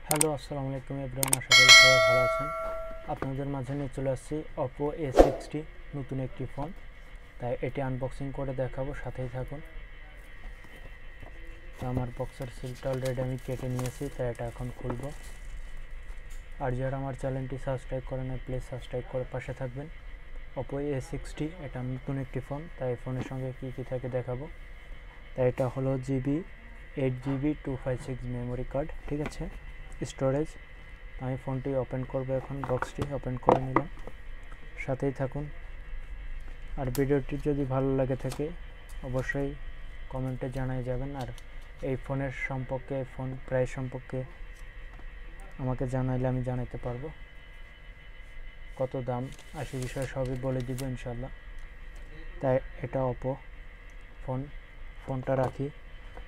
Hello আসসালামু আলাইকুম everyone, আশা করি সবাই ভালো আছেন। আপনাদের মাঝে নিয়ে চলে আসছি Oppo A60 নতুন একটি ফোন, তাই এটি আনবক্সিং করে দেখাবো, সাথেই থাকুন। তো আমার বক্সের সিলটা অলরেডি আমি কেটে নিয়েছি, তাই এটা এখন খুলবো। আর যারা আমার চ্যানেলটি সাবস্ক্রাইব করেন প্লিজ সাবস্ক্রাইব করে পাশে থাকবেন। Oppo A60 এটা নতুন একটি ফোন, তাই ফোনের সঙ্গে কী কী থাকে দেখাবো। তাই এটা হলো 8GB 256 মেমোরি কার্ড, ঠিক আছে, স্টোরেজ। আমি ফোনটি ওপেন করব, এখন বক্সটি ওপেন করে নিলাম, সাথেই থাকুন। আর ভিডিওটি যদি ভালো লাগে থাকে অবশ্যই কমেন্টে জানাই যাবেন। আর এই ফোনের সম্পর্কে, ফোন প্রাইস সম্পর্কে আমাকে জানাইলে আমি জানাতে পারবো কত দাম, সে বিষয়ে সবই বলে দিব ইনশাল্লাহ। তাই এটা Oppo ফোনটা রাখি।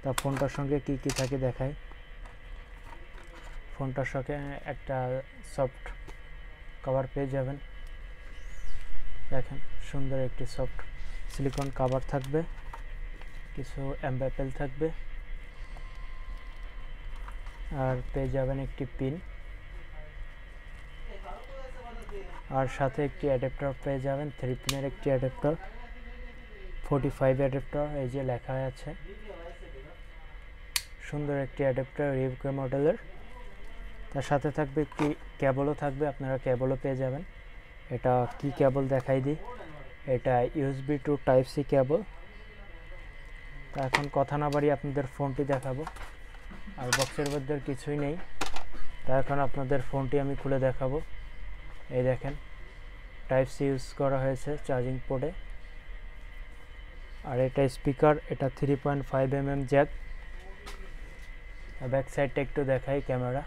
তা ফোনটার সঙ্গে কি কি থাকে দেখাই। ফোনটার সঙ্গে একটা সফট কভার পেয়ে যাবেন, দেখেন সুন্দর একটি সফট সিলিকন কভার থাকবে, কিছু এমব্যাপেল থাকবে, আর পেয়ে যাবেন একটি পিন, আর সাথে একটি অ্যাডাপ্টার পেয়ে যাবেন, 3 পিনের একটি অ্যাডাপ্টার, 45 অ্যাডাপ্টার, এই যে লেখা আছে, সুন্দর একটি অ্যাডাপ্টার রিভিউ মডেলের। তার সাথে থাকবে একটি কেবলও থাকবে, আপনারা কেবলও পেয়ে যাবেন। এটা কি কেবল দেখাই দিই, এটা USB to Type-C কেবল। তা এখন কথা না বাড়িয়ে আপনাদের ফোনটি দেখাবো। আর বক্সের মধ্যে কিছুই নেই, তা এখন আপনাদের ফোনটি আমি খুলে দেখাবো। এই দেখেন Type-C ইউজ করা হয়েছে চার্জিং পোর্টে। আর এটা স্পিকার, এটা 3.5mm জ্যাক। ব্যাক সাইডটা একটু দেখাই, ক্যামেরা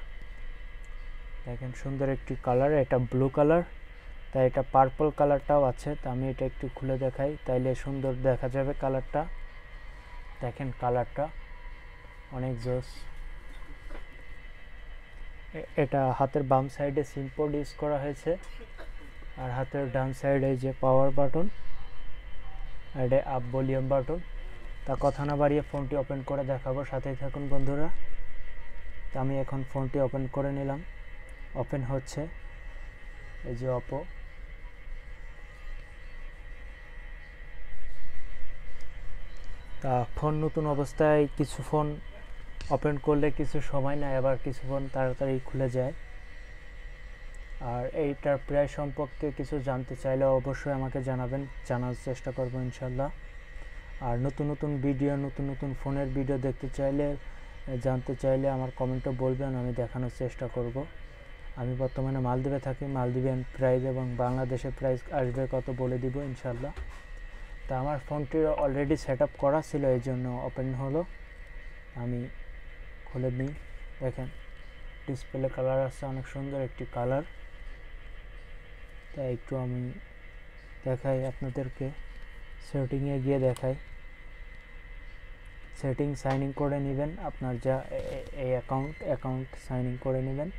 দেখেন সুন্দর একটি কালার, এটা ব্লু কালার, তাই এটা পার্পল কালারটাও আছে। তা আমি এটা একটু খুলে দেখাই, তাইলে সুন্দর দেখা যাবে কালারটা। দেখেন কালারটা অনেক জোস। এটা হাতের বাম সাইডে সিম পোর্ট ইউজ করা হয়েছে, আর হাতের ডান সাইডে যে পাওয়ার বাটন, এটা আপ ভলিউম বাটন। তা কথা না বাড়িয়ে ফোনটি ওপেন করে দেখাবো, সাথেই থাকুন বন্ধুরা। তা আমি এখন ফোনটি ওপেন করে নিলাম, ওপেন হচ্ছে। এই যে Oppo, তা ফোন নতুন অবস্থায় কিছু ফোন ওপেন করলে কিছু সময় নেয়, আবার কিছু ফোন তাড়াতাড়ি খুলে যায়। আর এইটার প্রাইস সম্পর্কে কিছু জানতে চাইলে অবশ্যই আমাকে জানাবেন, জানার চেষ্টা করব ইনশাল্লাহ। আর নতুন নতুন ভিডিও, নতুন নতুন ফোনের ভিডিও দেখতে চাইলে, জানতে চাইলে আমার কমেন্টে বলবেন, আমি দেখানোর চেষ্টা করব। আমি বর্তমানে মালদ্বীপে থাকি, মালদ্বীপিয়ান প্রাইস এবং বাংলাদেশের প্রাইস আসবে কত বলে দিব ইনশাল্লাহ। তা আমার ফোনটি অলরেডি সেট আপ করা ছিল, এই জন্য ওপেন হলো। আমি খুলে নিই, দেখেন ডিসপ্লে কালার আছে, অনেক সুন্দর একটি কালার। তাই একটু আমি দেখাই আপনাদেরকে, সেটিংয়ে গিয়ে দেখাই। সেটিং সাইন ইন করে নেবেন, আপনার যা এই অ্যাকাউন্ট সাইন ইন করে নেবেন।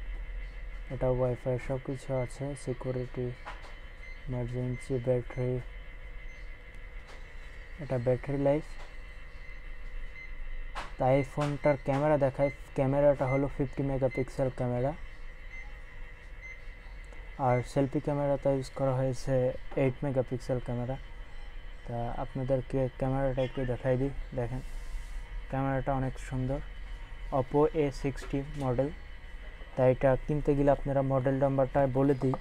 এটা ওয়াইফাই সব কিছু আছে, সিকিউরিটি, ইমার্জেন্সি, ব্যাটারি, এটা ব্যাটারি লাইফ। তাই ফোনটার ক্যামেরা দেখায়, ক্যামেরাটা হলো 50 মেগাপিক্সেল ক্যামেরা, আর সেলফি ক্যামেরাটা ইউজ করা হয়েছে 8 মেগাপিক্সেল ক্যামেরা। তা আপনাদেরকে ক্যামেরাটা একটু দেখাই দিই, দেখেন ক্যামেরাটা অনেক সুন্দর, Oppo A60 মডেল। তাই এটা কিনতে গেলে আপনারা মডেল নাম্বারটা বলে দিই,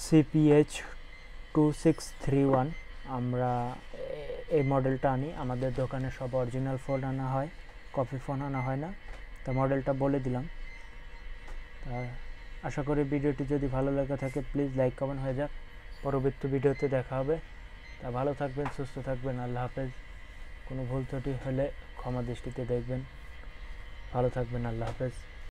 CPH2631। আমরা এই মডেলটা আনি, আমাদের দোকানে সব অরিজিনাল ফোন আনা হয়, কপি ফোন আনা হয় না। তা মডেলটা বলে দিলাম। তা আশা করি ভিডিওটি যদি ভালো লাগে থাকে প্লিজ লাইক কমেন্ট হয়ে যাক। পরবর্তী ভিডিওতে দেখা হবে। তা ভালো থাকবেন, সুস্থ থাকবেন, আল্লাহ হাফেজ। কোনো ভুল ত্রুটি হলে ক্ষমা দৃষ্টিতে দেখবেন। ভালো থাকবেন, আল্লাহ হাফেজ।